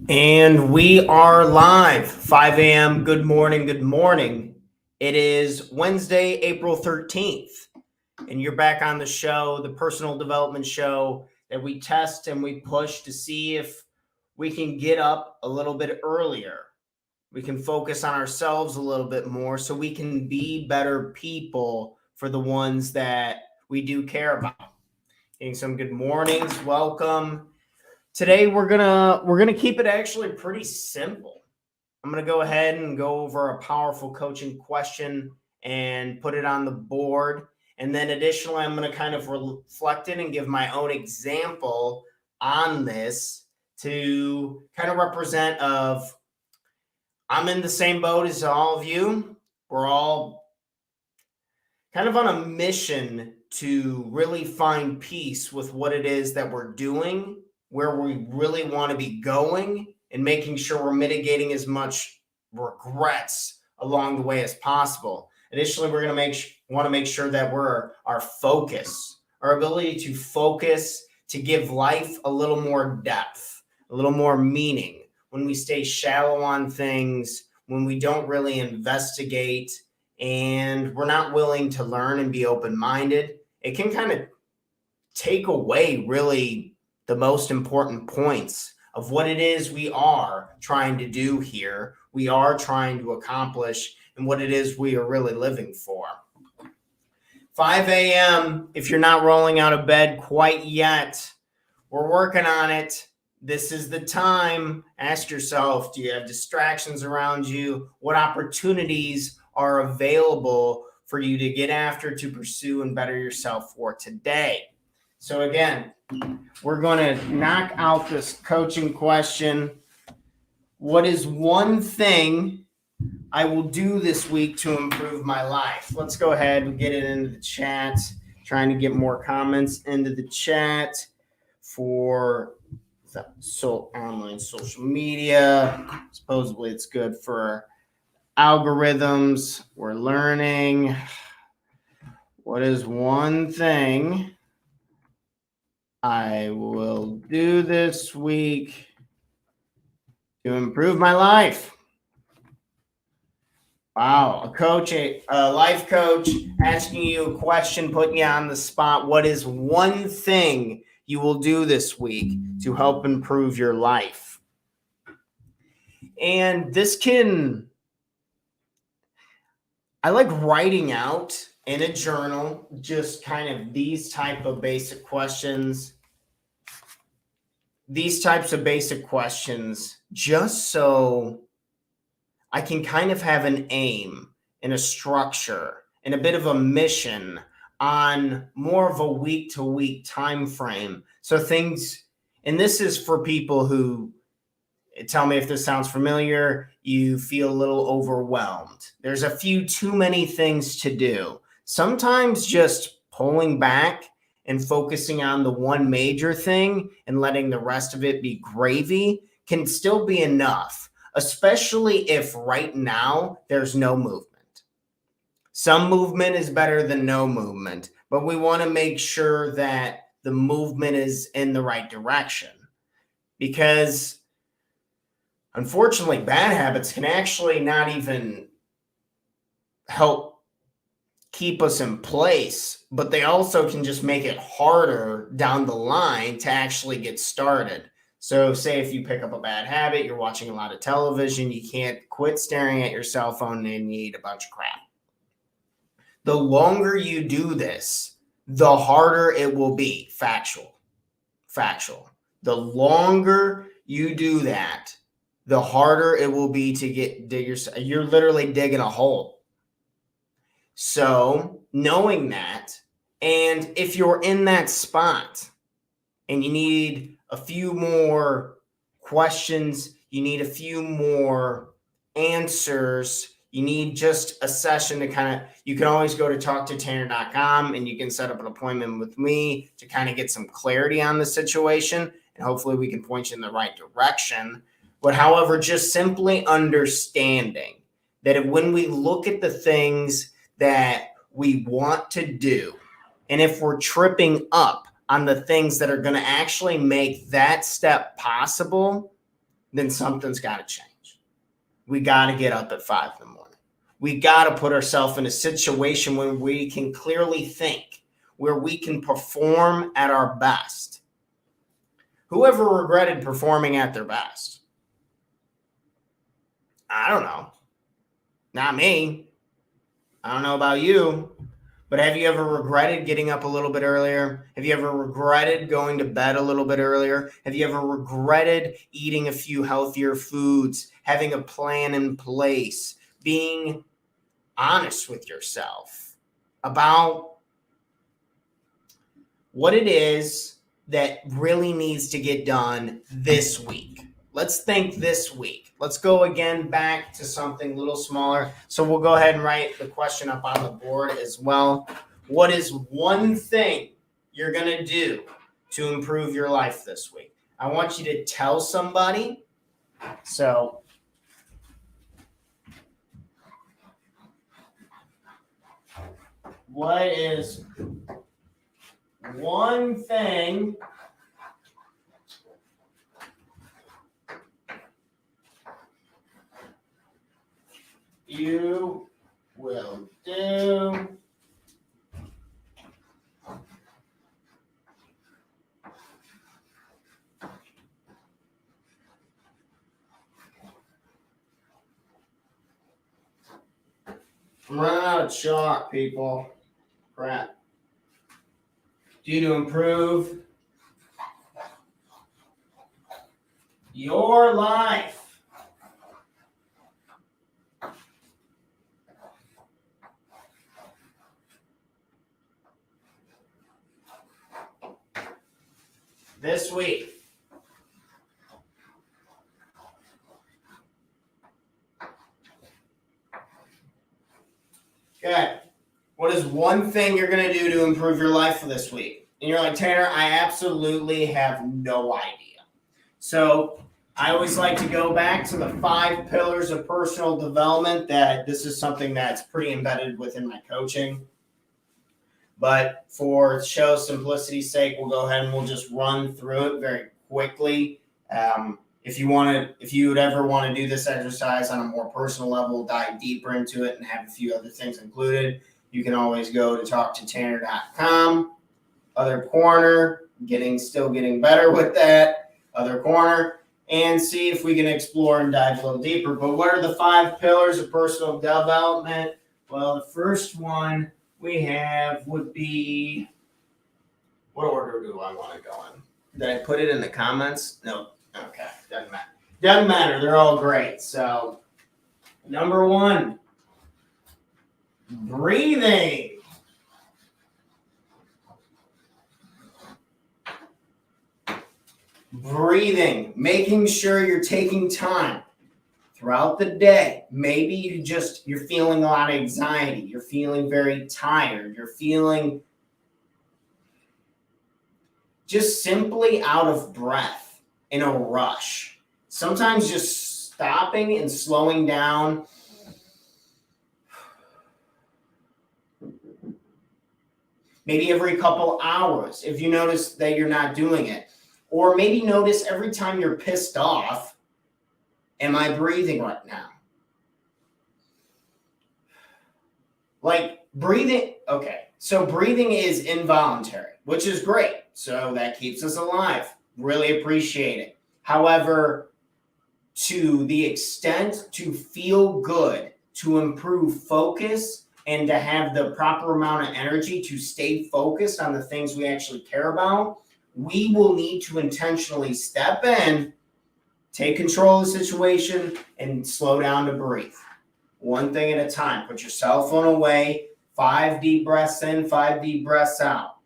And we are live, 5 a.m. Good morning. Good morning. It is Wednesday, April 13th, and you're back on the show, the personal development show that we test and we push to see if we can get up a little bit earlier. We can focus on ourselves a little bit more so we can be better people for the ones that we do care about. Getting some good mornings. Welcome. Today we're gonna keep it actually pretty simple. I'm gonna go ahead and go over a powerful coaching question and put it on the board. And then additionally, I'm gonna kind of reflect it and give my own example on this to kind of represent of I'm in the same boat as all of you. We're all kind of on a mission to really find peace with what it is that we're doing, where we really want to be going, and making sure we're mitigating as much regrets along the way as possible. Additionally, we're going to want to make sure that our focus, our ability to focus, to give life a little more depth, a little more meaning. When we stay shallow on things, when we don't really investigate, and we're not willing to learn and be open-minded, it can kind of take away really the most important points of what it is we are trying to do here, we are trying to accomplish, and what it is we are really living for. 5 a.m., if you're not rolling out of bed quite yet, we're working on it. This is the time. Ask yourself, do you have distractions around you? What opportunities are available for you to get after, to pursue, and better yourself for today? So again, we're going to knock out this coaching question. What is one thing I will do this week to improve my life? Let's go ahead and get it into the chat. Trying to get more comments into the chat for online social media. Supposedly it's good for algorithms. We're learning. What is one thing I will do this week to improve my life? Wow, a life coach asking you a question, putting you on the spot. What is one thing you will do this week to help improve your life? And I like writing out in a journal just kind of these types of basic questions, just so I can kind of have an aim and a structure and a bit of a mission on more of a week-to-week time frame. So things, and this is for people who, tell me if this sounds familiar, you feel a little overwhelmed. There's a few too many things to do. Sometimes just pulling back and focusing on the one major thing and letting the rest of it be gravy can still be enough, especially if right now there's no movement. Some movement is better than no movement, but we want to make sure that the movement is in the right direction, because unfortunately, bad habits can actually not even help keep us in place, but they also can just make it harder down the line to actually get started. So say if you pick up a bad habit, you're watching a lot of television, you can't quit staring at your cell phone and you eat a bunch of crap. The longer you do this, the harder it will be. Factual. The longer you do that, the harder it will be to you're literally digging a hole. So knowing that, and if you're in that spot and you need a few more questions, you need a few more answers, you need just a session to you can always go to talktotanner.com and you can set up an appointment with me to kind of get some clarity on the situation, and hopefully we can point you in the right direction. But however, just simply understanding that when we look at the things that we want to do, and if we're tripping up on the things that are going to actually make that step possible, then something's got to change. We got to get up at 5 in the morning. We got to put ourselves in a situation where we can clearly think, where we can perform at our best. Whoever regretted performing at their best? I don't know. Not me. I don't know about you. But have you ever regretted getting up a little bit earlier? Have you ever regretted going to bed a little bit earlier? Have you ever regretted eating a few healthier foods, having a plan in place, being honest with yourself about what it is that really needs to get done this week? Let's think this week. Let's go again back to something a little smaller. So we'll go ahead and write the question up on the board as well. What is one thing you're going to do to improve your life this week? I want you to tell somebody. So what is one thing you will do I'm running out of chalk, people. Crap. Do to improve your life. This week. Okay. What is one thing you're going to do to improve your life for this week? And you're like, Tanner, I absolutely have no idea. So I always like to go back to the 5 pillars of personal development. That this is something that's pretty embedded within my coaching. But for show simplicity's sake, we'll go ahead and we'll just run through it very quickly. If you would ever want to do this exercise on a more personal level, dive deeper into it and have a few other things included, you can always go to talktotanner.com. Other corner, still getting better with that. Other corner, and see if we can explore and dive a little deeper. But what are the 5 pillars of personal development? Well, the first one we have would be, what order do I want to go in? Did I put it in the comments? No. Okay. Doesn't matter. Doesn't matter. They're all great. So, number 1, breathing. Breathing. Making sure you're taking time throughout the day. Maybe you're feeling a lot of anxiety. You're feeling very tired. You're feeling just simply out of breath, in a rush. Sometimes just stopping and slowing down. Maybe every couple hours, if you notice that you're not doing it. Or maybe notice every time you're pissed off, am I breathing right now? Like breathing, okay. So breathing is involuntary, which is great. So that keeps us alive. Really appreciate it. However, to the extent to feel good, to improve focus, and to have the proper amount of energy to stay focused on the things we actually care about, we will need to intentionally step in, take control of the situation, and slow down to breathe. One thing at a time. Put your cell phone away. 5 deep breaths in, 5 deep breaths out.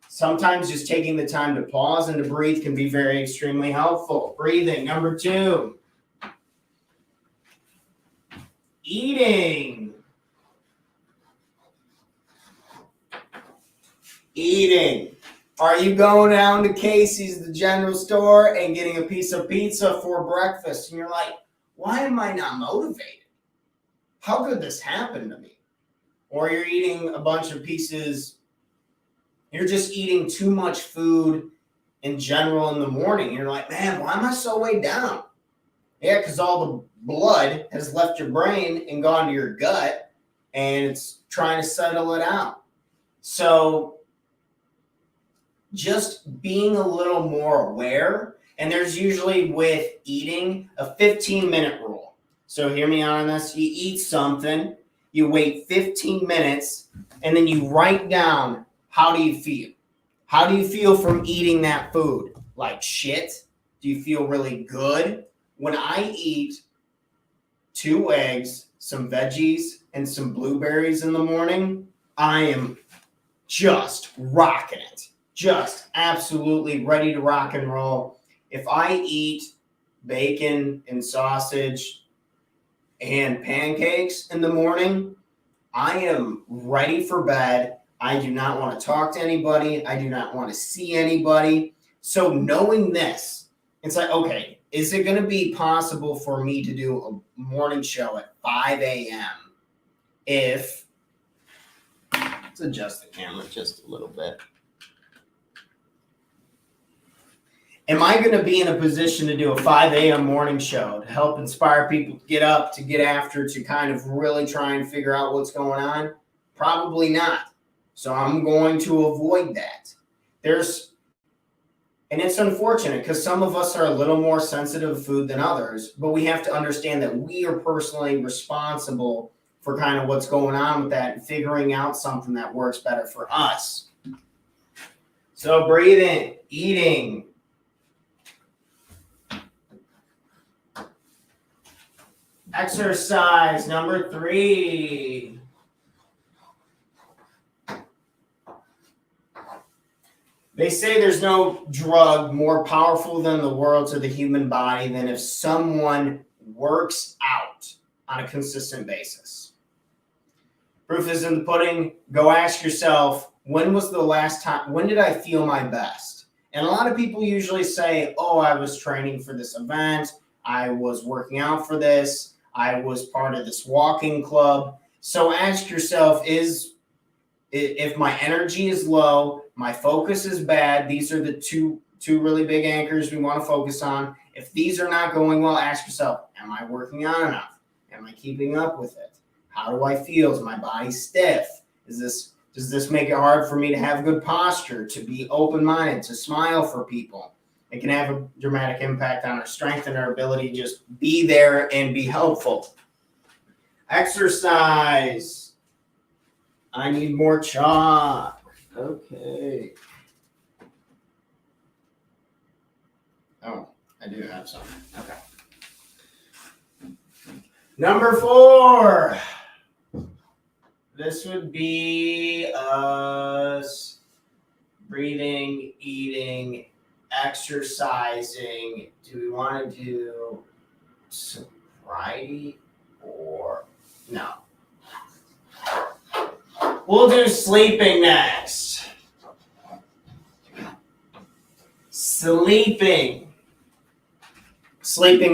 Sometimes just taking the time to pause and to breathe can be very extremely helpful. Breathing. Number 2. Eating. Are you going down to Casey's, the general store, and getting a piece of pizza for breakfast? And you're like, why am I not motivated? How could this happen to me? Or you're eating a bunch of pieces. You're just eating too much food in general in the morning. You're like, man, why am I so weighed down? Yeah, because all the blood has left your brain and gone to your gut, and it's trying to settle it out. So just being a little more aware, and there's usually with eating a 15-minute rule. So hear me out on this. You eat something, you wait 15 minutes, and then you write down, how do you feel? How do you feel from eating that food? Like shit? Do you feel really good? When I eat 2 eggs, some veggies, and some blueberries in the morning, I am just rocking it. Just absolutely ready to rock and roll. If I eat bacon and sausage and pancakes in the morning, I am ready for bed. I do not want to talk to anybody. I do not want to see anybody. So knowing this, it's like, okay, is it going to be possible for me to do a morning show at 5 a.m. if, let's adjust the camera just a little bit. Am I going to be in a position to do a 5 a.m. morning show to help inspire people to get up, to get after, to kind of really try and figure out what's going on? Probably not. So I'm going to avoid that. And it's unfortunate because some of us are a little more sensitive to food than others, but we have to understand that we are personally responsible for kind of what's going on with that and figuring out something that works better for us. So breathing, eating. Exercise, number 3. They say there's no drug more powerful than the world to the human body than if someone works out on a consistent basis. Proof is in the pudding. Go ask yourself, when was the last time, when did I feel my best? And a lot of people usually say, oh, I was training for this event. I was working out for this. I was part of this walking club. So ask yourself, if my energy is low, my focus is bad, these are the two really big anchors we want to focus on. If these are not going well, ask yourself, am I working on enough? Am I keeping up with it? How do I feel? Is my body stiff? Does this make it hard for me to have good posture, to be open-minded, to smile for people? It can have a dramatic impact on our strength and our ability to just be there and be helpful. Exercise. I need more chalk. Okay. Oh, I do have some. Okay. Number 4. This would be us breathing, eating, exercising. Do we want to do sobriety or no? We'll do sleeping next. Sleeping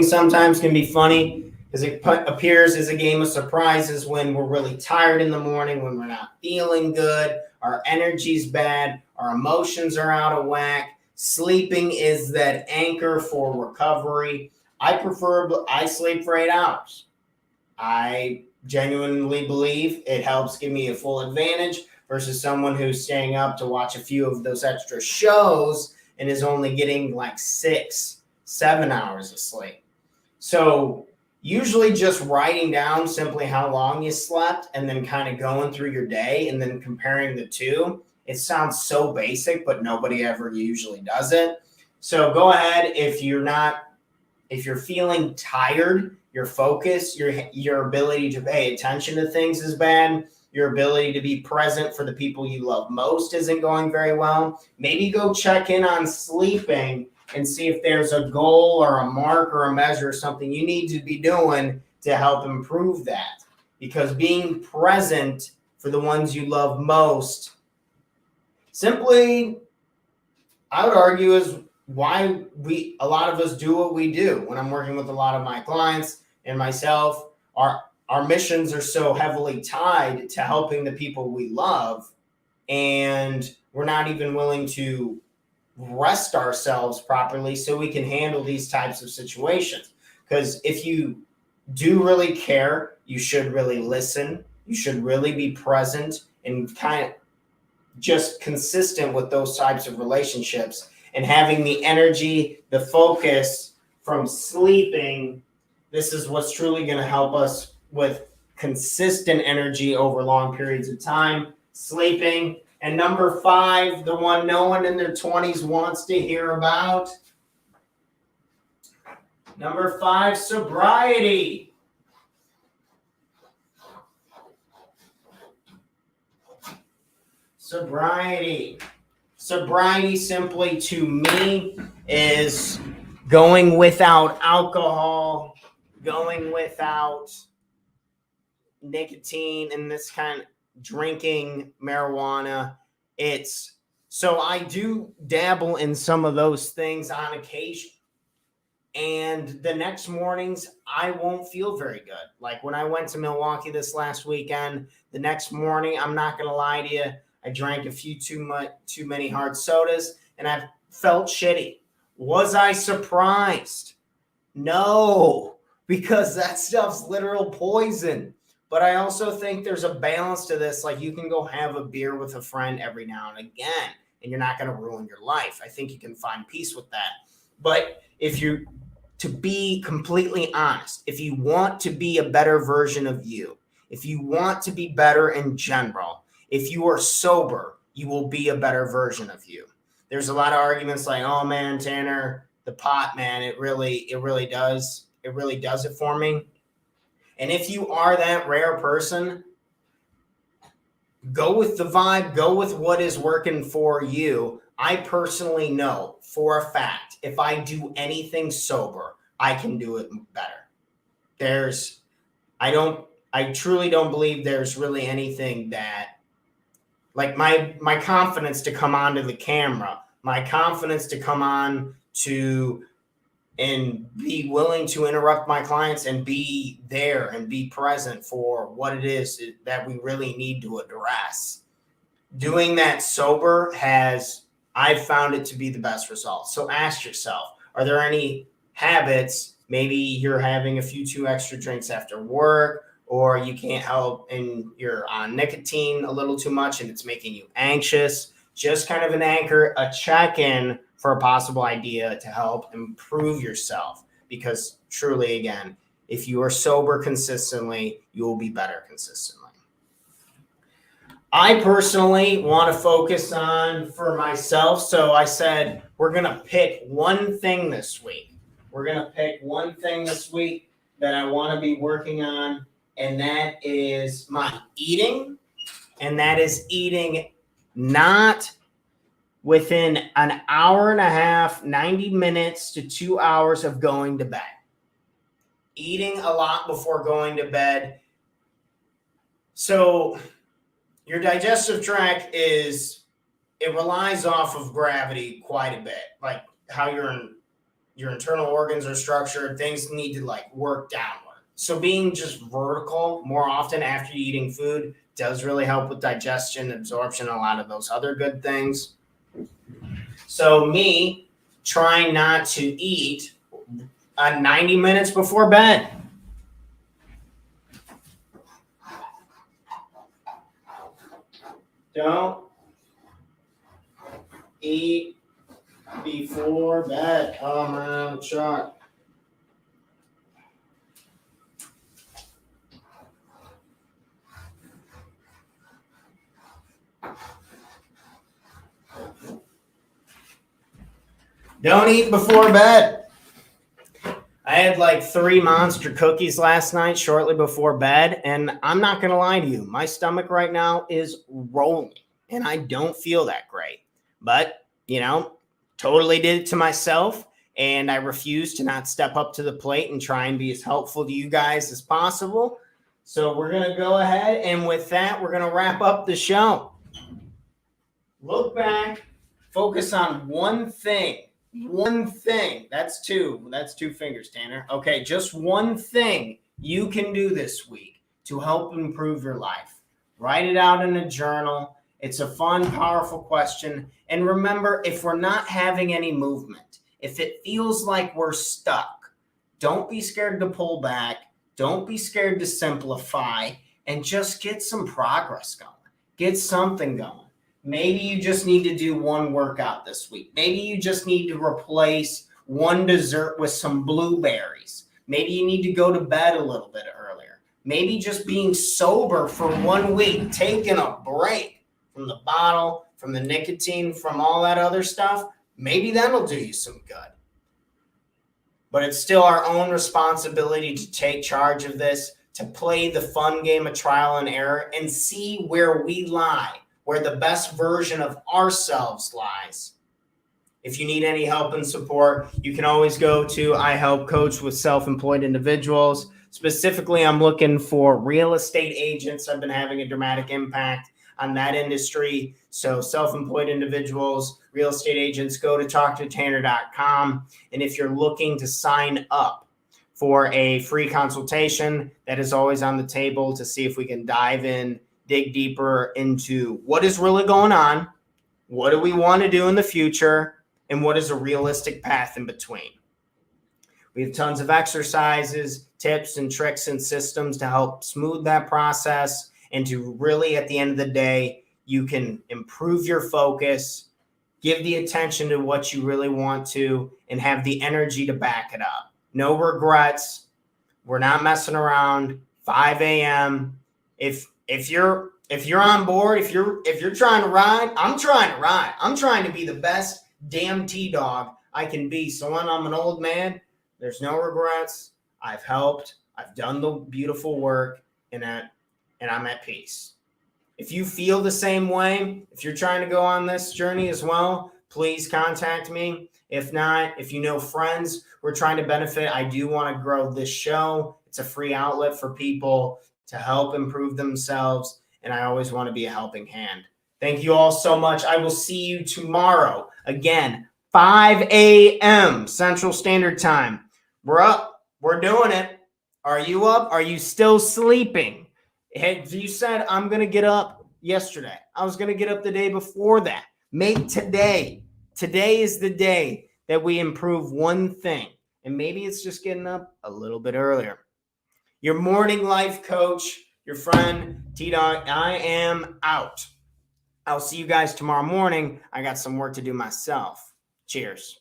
sometimes can be funny because it appears as a game of surprises when we're really tired in the morning, when we're not feeling good, our energy's bad, our emotions are out of whack. Sleeping is that anchor for recovery. I sleep for 8 hours. I genuinely believe it helps give me a full advantage versus someone who's staying up to watch a few of those extra shows and is only getting like 6-7 hours of sleep. So usually just writing down simply how long you slept and then kind of going through your day and then comparing the two. It sounds so basic, but nobody ever usually does it. So go ahead. If you're feeling tired, your focus, your ability to pay attention to things is bad. Your ability to be present for the people you love most isn't going very well. Maybe go check in on sleeping and see if there's a goal or a mark or a measure or something you need to be doing to help improve that. Because being present for the ones you love most, simply, I would argue, is why a lot of us do what we do. When I'm working with a lot of my clients and myself, our missions are so heavily tied to helping the people we love, and we're not even willing to rest ourselves properly so we can handle these types of situations. Because if you do really care, you should really listen. You should really be present and kind of just consistent with those types of relationships, and having the energy, the focus from sleeping. This is what's truly going to help us with consistent energy over long periods of time. Sleeping. And number 5, the one no one in their 20s wants to hear about. Number 5, sobriety. Sobriety. Sobriety, simply to me, is going without alcohol, going without nicotine, and this kind of drinking marijuana. It's so I do dabble in some of those things on occasion. And the next mornings, I won't feel very good. Like when I went to Milwaukee this last weekend, the next morning, I'm not going to lie to you, I drank a few too many hard sodas, and I felt shitty. Was I surprised? No, because that stuff's literal poison. But I also think there's a balance to this. Like, you can go have a beer with a friend every now and again, and you're not going to ruin your life. I think you can find peace with that. But to be completely honest, if you want to be a better version of you, if you want to be better in general, if you are sober, you will be a better version of you. There's a lot of arguments like, oh man, Tanner, the pot, man, it really does it for me. And if you are that rare person, go with the vibe, go with what is working for you. I personally know for a fact, if I do anything sober, I can do it better. I truly don't believe there's really anything that, like my confidence to come onto the camera, my confidence to come on to and be willing to interrupt my clients and be there and be present for what it is that we really need to address. Doing that sober I've found it to be the best result. So ask yourself, are there any habits? Maybe you're having a few too extra drinks after work, or you can't help and you're on nicotine a little too much and it's making you anxious. Just kind of an anchor, a check-in for a possible idea to help improve yourself. Because truly, again, if you are sober consistently, you will be better consistently. I personally want to focus on for myself. So I said, we're going to pick one thing this week. We're going to pick one thing this week that I want to be working on. And that is my eating. And that is eating not within an hour and a half, 90 minutes to 2 hours of going to bed. Eating a lot before going to bed. So your digestive tract it relies off of gravity quite a bit, like how your internal organs are structured. Things need to like work downward. So being just vertical more often after eating food does really help with digestion, absorption, a lot of those other good things. So me trying not to eat 90 minutes before bed. Don't eat before bed. Oh man, shot. Don't eat before bed. I had like 3 monster cookies last night shortly before bed, and I'm not going to lie to you. My stomach right now is rolling, and I don't feel that great. But, totally did it to myself, and I refuse to not step up to the plate and try and be as helpful to you guys as possible. So we're going to go ahead, and with that, we're going to wrap up the show. Look back, focus on one thing. One thing. That's two fingers, Tanner. Okay, just one thing you can do this week to help improve your life. Write it out in a journal. It's a fun, powerful question. And remember, if we're not having any movement, if it feels like we're stuck, Don't be scared to pull back. Don't be scared to simplify and just get some progress going. Get something going. Maybe you just need to do one workout this week. Maybe you just need to replace one dessert with some blueberries. Maybe you need to go to bed a little bit earlier. Maybe just being sober for 1 week, taking a break from the bottle, from the nicotine, from all that other stuff, maybe that'll do you some good. But it's still our own responsibility to take charge of this, to play the fun game of trial and error and see where we lie, where the best version of ourselves lies. If you need any help and support, you can always go to I Help Coach with Self-Employed Individuals. Specifically, I'm looking for real estate agents. I've been having a dramatic impact on that industry. So self-employed individuals, real estate agents, go to talktotanner.com. And if you're looking to sign up for a free consultation, that is always on the table to see if we can dive in, dig deeper into what is really going on, what do we want to do in the future, and what is a realistic path in between. We have tons of exercises, tips, and tricks and systems to help smooth that process and to really, at the end of the day, you can improve your focus, give the attention to what you really want to, and have the energy to back it up. No regrets. We're not messing around. 5 a.m. If you're on board, if you're trying to ride, I'm trying to ride. I'm trying to be the best damn T-dog I can be. So when I'm an old man, there's no regrets. I've helped. I've done the beautiful work, and I'm at peace. If you feel the same way, if you're trying to go on this journey as well, please contact me. If not, if you know friends who are trying to benefit, I do want to grow this show. It's a free outlet for people to help improve themselves, and I always want to be a helping hand. Thank you all so much. I will see you tomorrow. Again, 5 a.m. Central Standard Time. We're up. We're doing it. Are you up? Are you still sleeping? You said, I'm going to get up yesterday. I was going to get up the day before that. Make today. Today is the day that we improve one thing. And maybe it's just getting up a little bit earlier. Your morning life coach, your friend, T-Dog, I am out. I'll see you guys tomorrow morning. I got some work to do myself. Cheers.